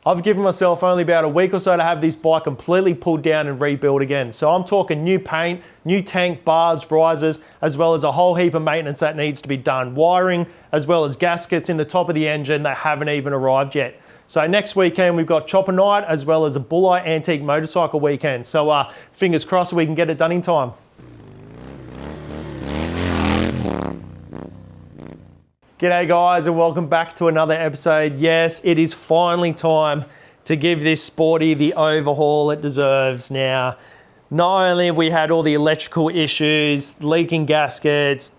I've given myself only about a week or so to have this bike completely pulled down and rebuilt again. So I'm talking new paint, new tank, bars, risers, as well as a whole heap of maintenance that needs to be done. Wiring, as well as gaskets in the top of the engine that haven't even arrived yet. So next weekend we've got chopper night as well as a Bulleye antique motorcycle weekend. So fingers crossed we can get it done in time. G'day guys and welcome back to another episode. Yes, it is finally time to give this Sporty the overhaul it deserves. Now, not only have we had all the electrical issues, leaking gaskets,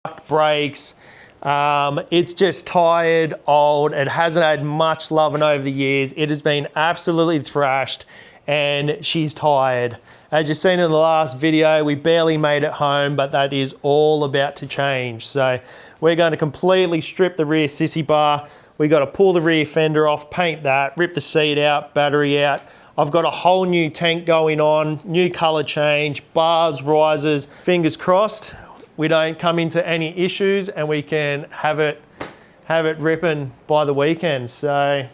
fucked brakes, it's just tired, old, it hasn't had much loving over the years. It has been absolutely thrashed and she's tired. As you've seen in the last video, we barely made it home, but that is all about to change. So we're going to completely strip the rear sissy bar. We got to pull the rear fender off, paint that, rip the seat out, battery out. I've got a whole new tank going on, new color change, bars, risers. Fingers crossed we don't come into any issues and we can have it ripping by the weekend. So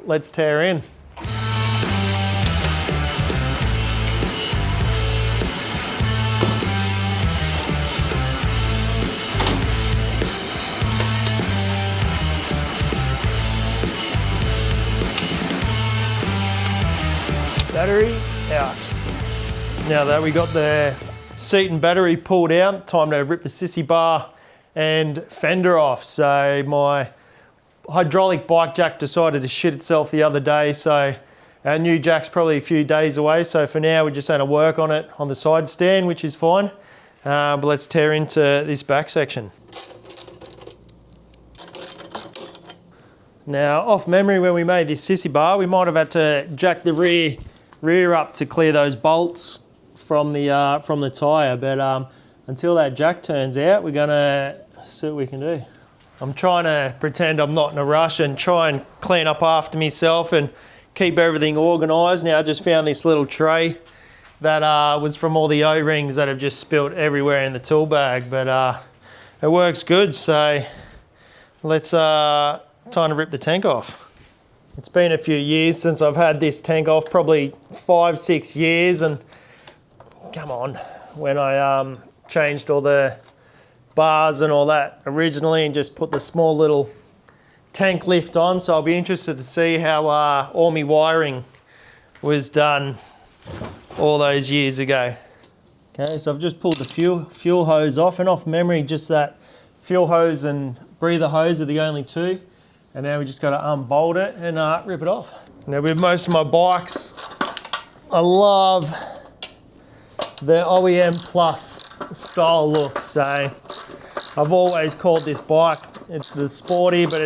let's tear in. Battery out. Now that we got the seat and battery pulled out, time to rip the sissy bar and fender off. So my hydraulic bike jack decided to shit itself the other day, so our new jack's probably a few days away. So for now we're just going to work on it on the side stand, which is fine. But let's tear into this back section. Now off memory, when we made this sissy bar, we might have had to jack the rear up to clear those bolts from the tyre, but until that jack turns out, we're gonna see what we can do. I'm trying to pretend I'm not in a rush and try and clean up after myself and keep everything organised. Now I just found this little tray that was from all the O-rings that have just spilt everywhere in the tool bag, but it works good. So let's time to rip the tank off. It's been a few years since I've had this tank off, probably 5-6 years, and come on, when I changed all the bars and all that originally and just put the small little tank lift on. So I'll be interested to see how all my wiring was done all those years ago. Okay, so I've just pulled the fuel hose off, and off memory, just that fuel hose and breather hose are the only two. And now we just got to unbolt it and rip it off. Now with most of my bikes, I love the OEM Plus style look. So I've always called this bike, it's the Sporty, but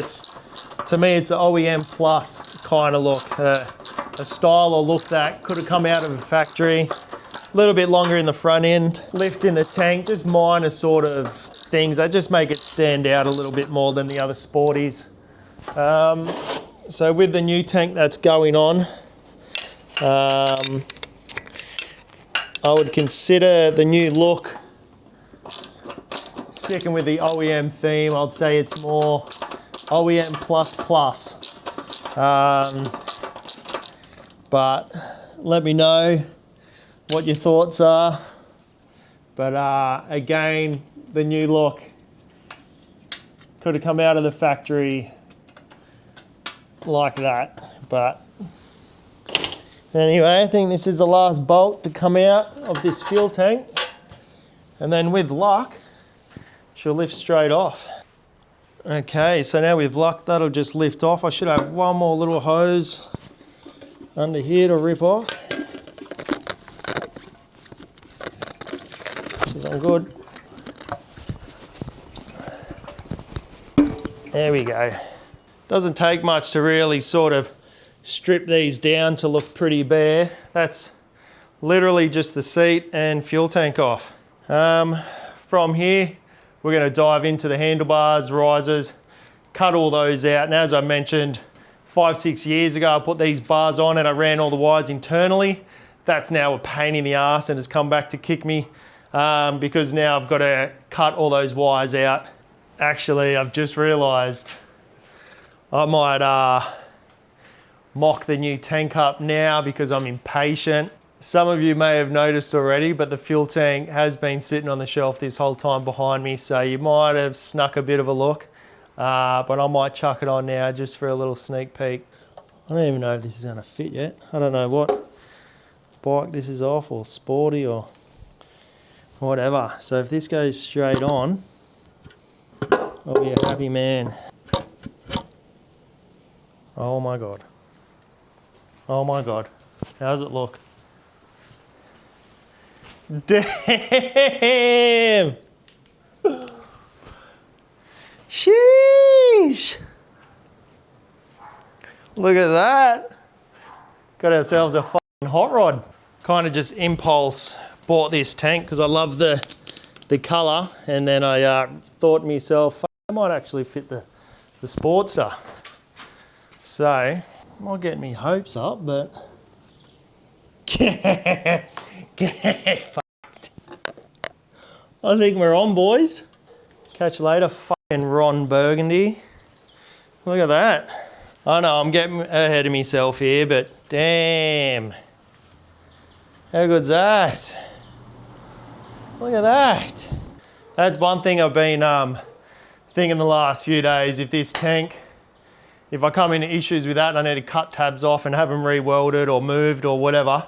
to me it's an OEM Plus kind of look. A style or look that could have come out of a factory. A little bit longer in the front end, lift in the tank, just minor sort of things that just make it stand out a little bit more than the other Sporties. So with the new tank that's going on, I would consider the new look, sticking with the OEM theme, I'd say it's more OEM plus. But let me know what your thoughts are. But again, the new look could have come out of the factory like that, but anyway, I think this is the last bolt to come out of this fuel tank, and then with luck she'll lift straight off. Okay, so now with luck that'll just lift off. I should have one more little hose under here to rip off, which is good. There we go. Doesn't take much to really sort of strip these down to look pretty bare. That's literally just the seat and fuel tank off. From here, we're going to dive into the handlebars, risers, cut all those out. And as I mentioned, 5-6 years ago, I put these bars on and I ran all the wires internally. That's now a pain in the ass and has come back to kick me because now I've got to cut all those wires out. Actually, I've just realised I might mock the new tank up now because I'm impatient. Some of you may have noticed already, but the fuel tank has been sitting on the shelf this whole time behind me, so you might have snuck a bit of a look, but I might chuck it on now just for a little sneak peek. I don't even know if this is going to fit yet. I don't know what bike this is off, or sporty, or whatever. So if this goes straight on, I'll be a happy man. Oh my God. Oh my God. How does it look? Damn! Sheesh! Look at that. Got ourselves a fucking hot rod. Kind of just impulse bought this tank because I love the colour, and then I thought to myself, I might actually fit the Sportster. So, not getting me hopes up, but get fucked. I think we're on, boys. Catch you later, fucking Ron Burgundy. Look at that. I know I'm getting ahead of myself here, but damn. How good's that? Look at that. That's one thing I've been thinking the last few days. If this tank, if I come into issues with that and I need to cut tabs off and have them re-welded or moved or whatever,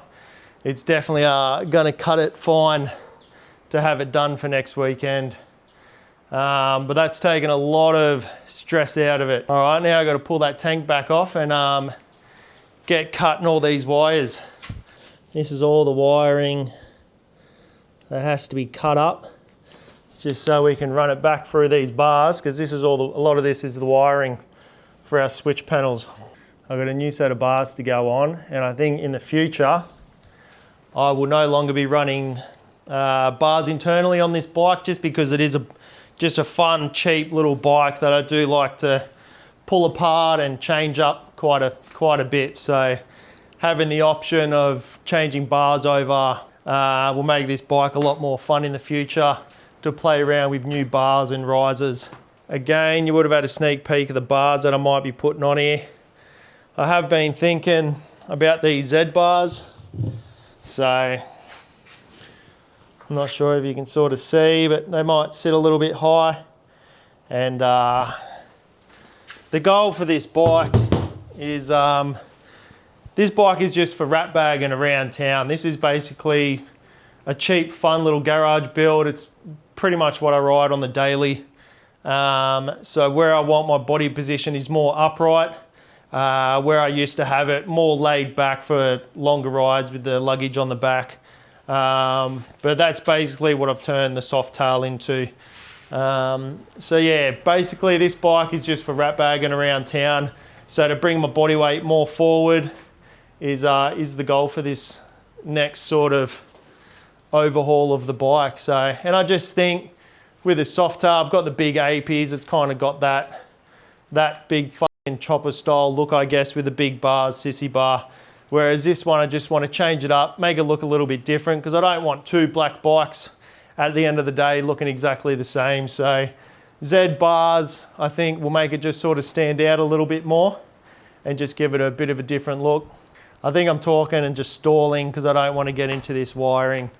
it's definitely going to cut it fine to have it done for next weekend. But that's taken a lot of stress out of it. All right, now I've got to pull that tank back off and get cutting all these wires. This is all the wiring that has to be cut up, just so we can run it back through these bars, because this is a lot of this is the wiring for our switch panels. I've got a new set of bars to go on, and I think in the future I will no longer be running bars internally on this bike, just because it is just a fun, cheap little bike that I do like to pull apart and change up quite a bit. So having the option of changing bars over will make this bike a lot more fun in the future to play around with new bars and risers. Again, you would have had a sneak peek of the bars that I might be putting on here. I have been thinking about these Z bars. So I'm not sure if you can sort of see, but they might sit a little bit high. And the goal for this bike is, this bike is just for rat bagging around town. This is basically a cheap, fun little garage build. It's pretty much what I ride on the daily. So where I want my body position is more upright. Where I used to have it more laid back for longer rides with the luggage on the back. But that's basically what I've turned the soft tail into. So yeah, basically this bike is just for rat bagging around town. So to bring my body weight more forward is the goal for this next sort of overhaul of the bike. So, and I just think with a soft tail, I've got the big APs, it's kind of got that big fucking chopper style look, I guess, with the big bars, sissy bar. Whereas this one, I just want to change it up, make it look a little bit different, because I don't want two black bikes at the end of the day looking exactly the same. So Z bars, I think, will make it just sort of stand out a little bit more and just give it a bit of a different look. I think I'm talking and just stalling because I don't want to get into this wiring.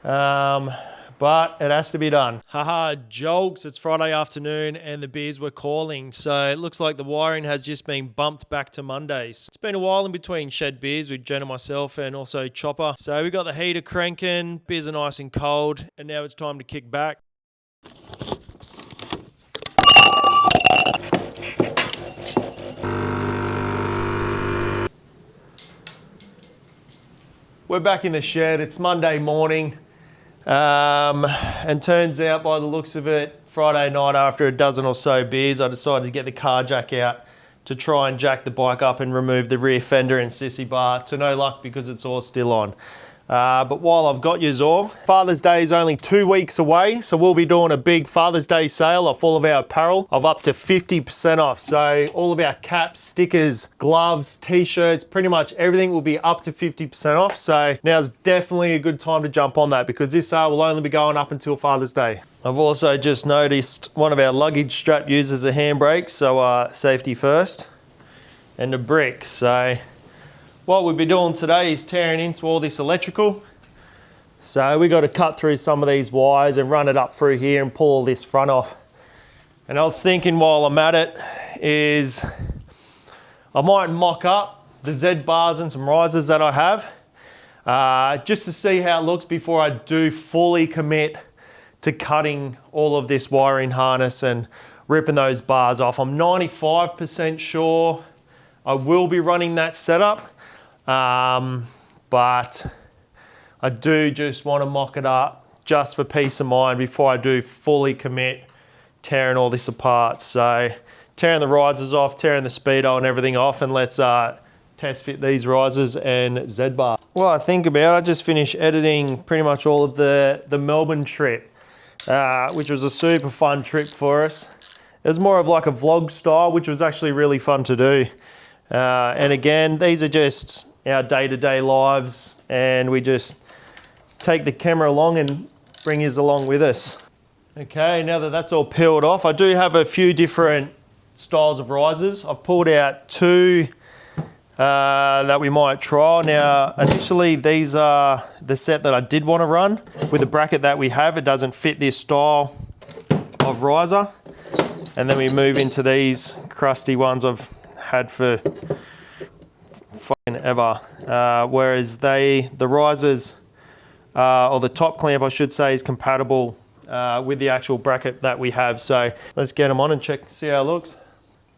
But it has to be done. Haha, jokes, it's Friday afternoon and the beers were calling. So it looks like the wiring has just been bumped back to Mondays. It's been a while in between shed beers with Jen and myself and also Chopper. So we got the heater cranking, beers are nice and cold, and now it's time to kick back. We're back in the shed, it's Monday morning. And turns out by the looks of it, Friday night after a dozen or so beers, I decided to get the car jack out to try and jack the bike up and remove the rear fender and sissy bar. To no luck because it's all still on. But while I've got you all, Father's Day is only 2 weeks away, so we'll be doing a big Father's Day sale off all of our apparel of up to 50% off. So all of our caps, stickers, gloves, t-shirts, pretty much everything will be up to 50% off. So now's definitely a good time to jump on that because this sale will only be going up until Father's Day. I've also just noticed one of our luggage strap uses a handbrake, so safety first. and the brick. So what we'll be doing today is tearing into all this electrical. So we got to cut through some of these wires and run it up through here and pull all this front off. And I was thinking while I'm at it is I might mock up the Z bars and some risers that I have just to see how it looks before I do fully commit to cutting all of this wiring harness and ripping those bars off. I'm 95% sure I will be running that setup, but I do just want to mock it up just for peace of mind before I do fully commit tearing all this apart. So tearing the risers off, tearing the speedo and everything off, and let's test fit these risers and Z bar. Well, I think about it, I just finished editing pretty much all of the Melbourne trip, which was a super fun trip for us. It was more of like a vlog style, which was actually really fun to do. And again, these are just our day-to-day lives, and we just take the camera along and bring yous along with us. Okay, now that that's all peeled off, I do have a few different styles of risers. I've pulled out two that we might try. Now, initially these are the set that I did want to run. With the bracket that we have, it doesn't fit this style of riser. And then we move into these crusty ones I've had for fucking ever. Whereas the risers, or the top clamp I should say, is compatible with the actual bracket that we have. So let's get them on and see how it looks.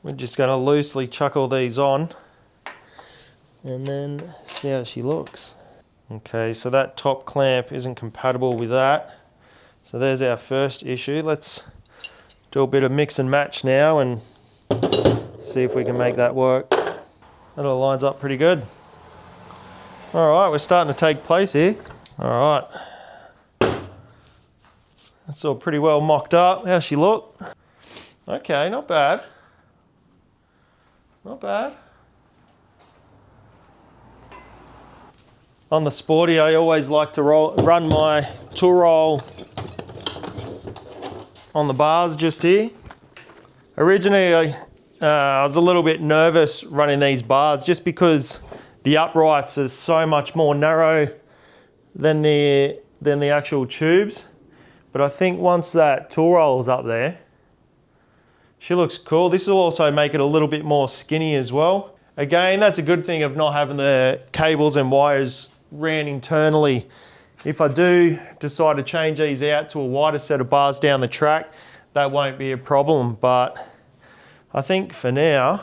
We're just going to loosely chuck all these on and then see how she looks. Okay, so that top clamp isn't compatible with that. So there's our first issue. Let's do a bit of mix and match now and see if we can make that work. That all lines up pretty good. All right, we're starting to take place here. All right. That's all pretty well mocked up. How's she look? Okay, not bad. Not bad. On the Sporty, I always like to run my tool roll on the bars just here. Originally, I was a little bit nervous running these bars just because the uprights are so much more narrow than the actual tubes. But I think once that tool roll's up there, she looks cool. This will also make it a little bit more skinny as well. Again, that's a good thing of not having the cables and wires ran internally. If I do decide to change these out to a wider set of bars down the track, that won't be a problem. But I think for now,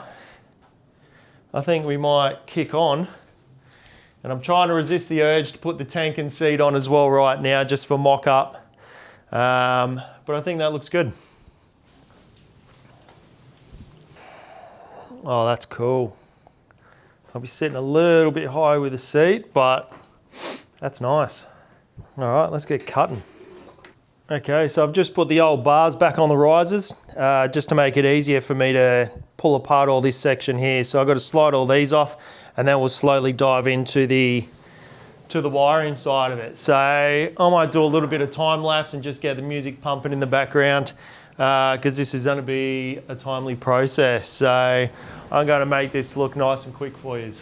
I think we might kick on. And I'm trying to resist the urge to put the tank and seat on as well right now, just for mock up. But I think that looks good. Oh, that's cool. I'll be sitting a little bit high with the seat, but that's nice. All right, let's get cutting. Okay, so I've just put the old bars back on the risers, just to make it easier for me to pull apart all this section here. So I've got to slide all these off, and then we'll slowly dive into the wiring side of it. So I might do a little bit of time lapse and just get the music pumping in the background, because this is going to be a timely process. So I'm going to make this look nice and quick for you.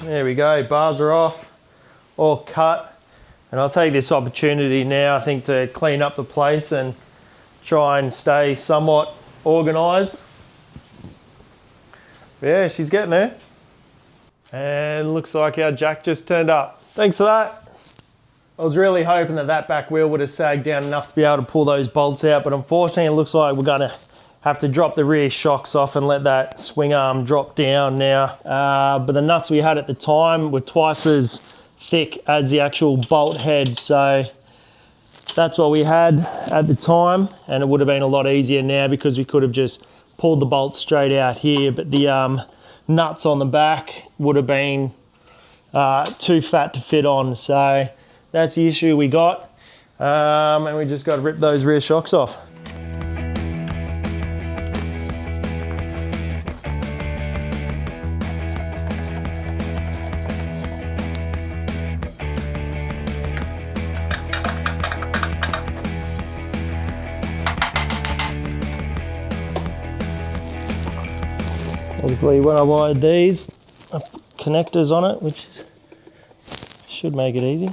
There we go, bars are off, all cut. And I'll take this opportunity now, I think, to clean up the place and try and stay somewhat organised. Yeah, she's getting there. And looks like our jack just turned up. Thanks for that. I was really hoping that that back wheel would have sagged down enough to be able to pull those bolts out, but unfortunately it looks like we're gonna have to drop the rear shocks off and let that swing arm drop down now. But the nuts we had at the time were twice as thick as the actual bolt head, so that's what we had at the time, and it would have been a lot easier now because we could have just pulled the bolt straight out here, but the nuts on the back would have been too fat to fit on, so that's the issue we got. And we just got to rip those rear shocks off. Obviously when I wired these, I put connectors on it, which should make it easy.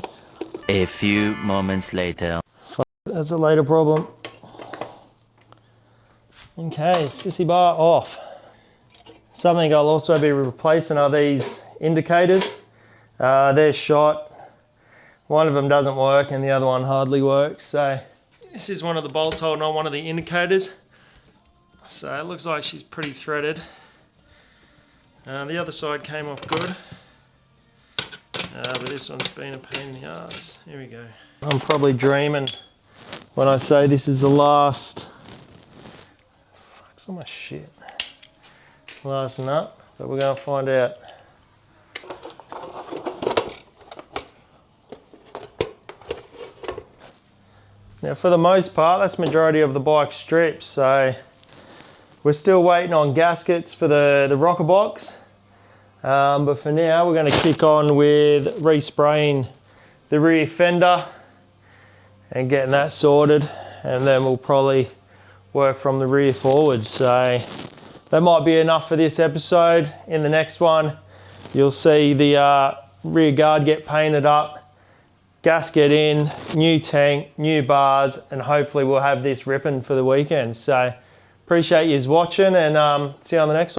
A few moments later. That's a later problem. Okay, sissy bar off. Something I'll also be replacing are these indicators. They're shot. One of them doesn't work and the other one hardly works. So this is one of the bolts holding on one of the indicators. So it looks like she's pretty threaded. The other side came off good. But this one's been a pain in the ass. Here we go. I'm probably dreaming when I say this is the last, fuck's all my shit, last nut, but we're going to find out. Now for the most part, that's the majority of the bike strips, so we're still waiting on gaskets for the rocker box. But for now, we're going to kick on with respraying the rear fender and getting that sorted, and then we'll probably work from the rear forward. So that might be enough for this episode. In the next one, you'll see the rear guard get painted up, gasket in, new tank, new bars, and hopefully we'll have this ripping for the weekend. So appreciate you watching, and see you on the next one.